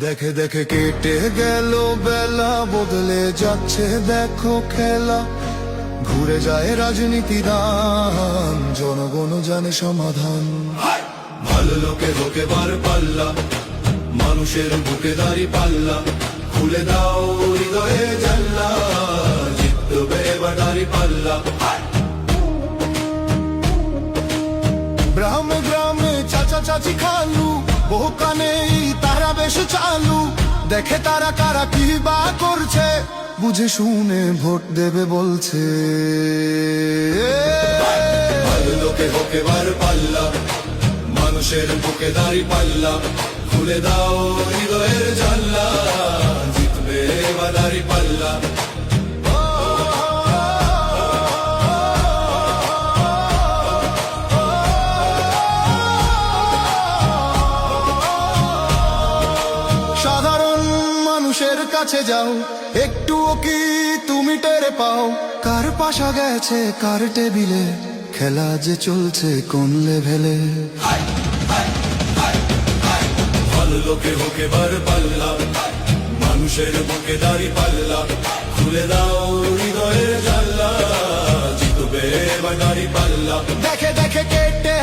দেখে দেখে কেটে গেল বেলা, বদলে যাচ্ছে দেখো খেলা। ঘুরে যায় রাজনীতি দান, জনগণ জানে সমাধান। ভালো লোকে হোকে বার পাল্লা, মানুষের বুকে দাঁড়ি পাল্লা। খুলে দাও হৃদয়ে জানলা, জিতবে এবার দাঁড়ি পাল্লা। গ্রামে গ্রামে চাচা চাচি খালু, বহু কানে তারা বেশ চালু। দেখে তারা কারা কি বা করছে, বুঝে শুনে ভোট দেবে বলছে। ভালো লোকে হোকে বার পাল্লা, মানুষের বুকে দাঁড়ি পাল্লা। খুলে দাও হৃদয়ের জানলা, জিতবে এবার দাঁড়ি পাল্লা। সাধারণ মানুষের কাছে যাও, একটুও কি তুমি টের পাও? কার পাশা গেছে কার টেবিলে, খেলা যে চলছে কোন লেভেলে। ভালো লোকে হোকে বার পাল্লা, মানুষের বুকে দাঁড়ি পাল্লা। খুলে দাও হৃদয়ের জানলা, জিতবে এবার দাঁড়ি পাল্লা। দেখে দেখে কেটে